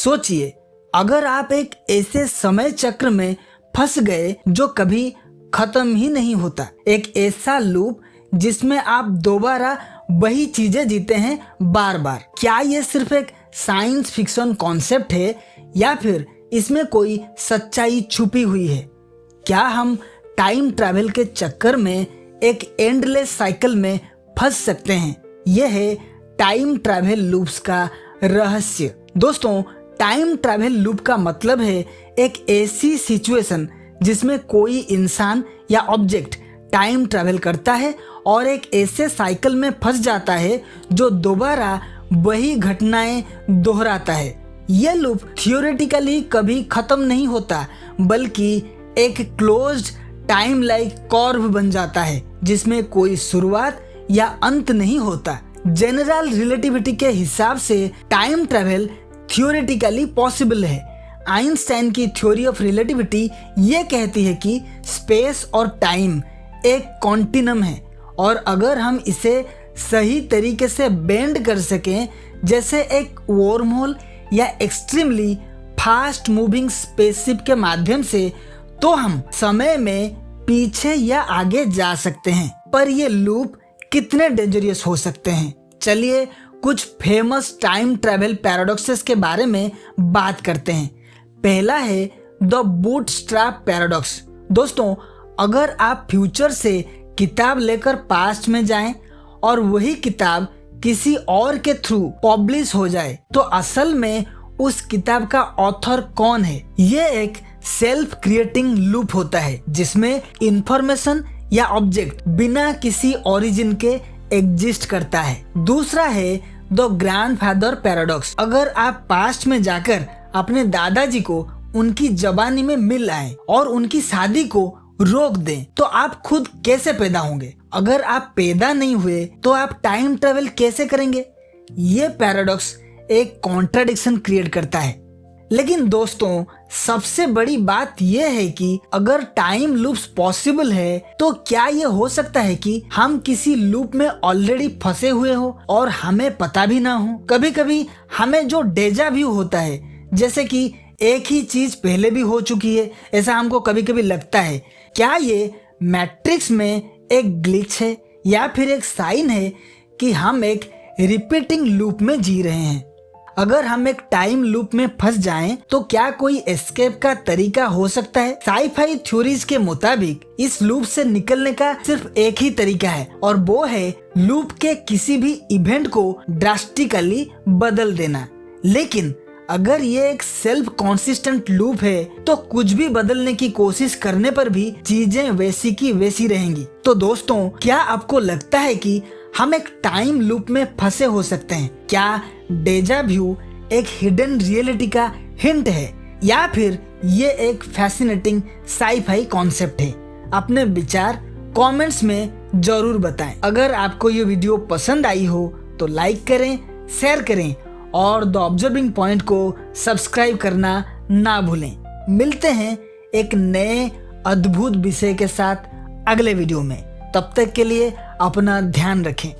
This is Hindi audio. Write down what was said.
सोचिए, अगर आप एक ऐसे समय चक्र में फंस गए जो कभी खत्म ही नहीं होता, एक ऐसा लूप जिसमें आप दोबारा वही चीजें जीते हैं बार बार, क्या ये सिर्फ एक साइंस फिक्शन कॉन्सेप्ट है या फिर इसमें कोई सच्चाई छुपी हुई है? क्या हम टाइम ट्रैवल के चक्कर में एक एंडलेस साइकिल में फंस सकते हैं? यह है टाइम ट्रैवल लूप्स का रहस्य। दोस्तों, टाइम ट्रैवल लूप का मतलब है एक ऐसी सिचुएशन जिसमें कोई इंसान या ऑब्जेक्ट टाइम ट्रैवल करता है और एक ऐसे साइकिल में फंस जाता है जो दोबारा वही घटनाएं दोहराता है। यह लूप थियोरेटिकली कभी खत्म नहीं होता, बल्कि एक क्लोज्ड टाइम लाइक कर्व बन जाता है जिसमें कोई शुरुआत या अंत नहीं होता। जनरल रिलेटिविटी के हिसाब से टाइम ट्रैवल थियोरेटिकली पॉसिबल है। आइंस्टाइन की थ्योरी ऑफ रिलेटिविटी ये कहती है कि स्पेस और टाइम एक कॉन्टिनम है और अगर हम इसे सही तरीके से बेंड कर सकें, जैसे एक वर्म होल या एक्सट्रीमली फास्ट मूविंग स्पेसशिप के माध्यम से, तो हम समय में पीछे या आगे जा सकते हैं। पर ये लूप कितने डेंजरस हो सकते हैं? चलिए कुछ फेमस टाइम ट्रैवल पैराडॉक्सेस के बारे में बात करते हैं। पहला है द बूटस्ट्रैप पैराडॉक्स। दोस्तों, अगर आप फ्यूचर से किताब लेकर पास्ट में जाएं और वही किताब किसी और के थ्रू पब्लिश हो जाए, तो असल में उस किताब का ऑथर कौन है? ये एक सेल्फ क्रिएटिंग लूप होता है जिसमें इंफॉर्मेशन या ऑब्जेक्ट बिना किसी ओरिजिन के एग्जिस्ट करता है। दूसरा है द ग्रैंडफादर पैराडॉक्स। अगर आप पास्ट में जाकर अपने दादाजी को उनकी जवानी में मिल आए और उनकी शादी को रोक दें, तो आप खुद कैसे पैदा होंगे? अगर आप पैदा नहीं हुए तो आप टाइम ट्रैवल कैसे करेंगे? ये पैराडॉक्स एक कॉन्ट्राडिक्शन क्रिएट करता है। लेकिन दोस्तों, सबसे बड़ी बात यह है कि अगर टाइम लूप्स पॉसिबल है, तो क्या ये हो सकता है कि हम किसी लूप में ऑलरेडी फंसे हुए हो और हमें पता भी ना हो? कभी कभी हमें जो डेजा व्यू होता है, जैसे कि एक ही चीज पहले भी हो चुकी है, ऐसा हमको कभी कभी लगता है। क्या ये मैट्रिक्स में एक ग्लिच है या फिर एक साइन है कि हम एक रिपीटिंग लूप में जी रहे हैं? अगर हम एक टाइम लूप में फंस जाएं, तो क्या कोई एस्केप का तरीका हो सकता है? साइफाई थ्योरीज के मुताबिक इस लूप से निकलने का सिर्फ एक ही तरीका है और वो है लूप के किसी भी इवेंट को ड्रास्टिकली बदल देना। लेकिन अगर ये एक सेल्फ कॉन्सिस्टेंट लूप है, तो कुछ भी बदलने की कोशिश करने पर भी चीजें वैसी की वैसी रहेंगी। तो दोस्तों, क्या आपको लगता है कि हम एक टाइम लूप में फंसे हो सकते हैं? क्या डेजा व्यू एक हिडन रियलिटी का हिंट है या फिर ये एक फैसिनेटिंग साइफाई कॉन्सेप्ट है? अपने विचार कमेंट्स में जरूर बताएं। अगर आपको ये वीडियो पसंद आई हो तो लाइक करें, शेयर करें और द ऑब्जर्विंग पॉइंट को सब्सक्राइब करना ना भूलें। मिलते हैं एक नए अद्भुत विषय के साथ अगले वीडियो में। तब तक के लिए अपना ध्यान रखें।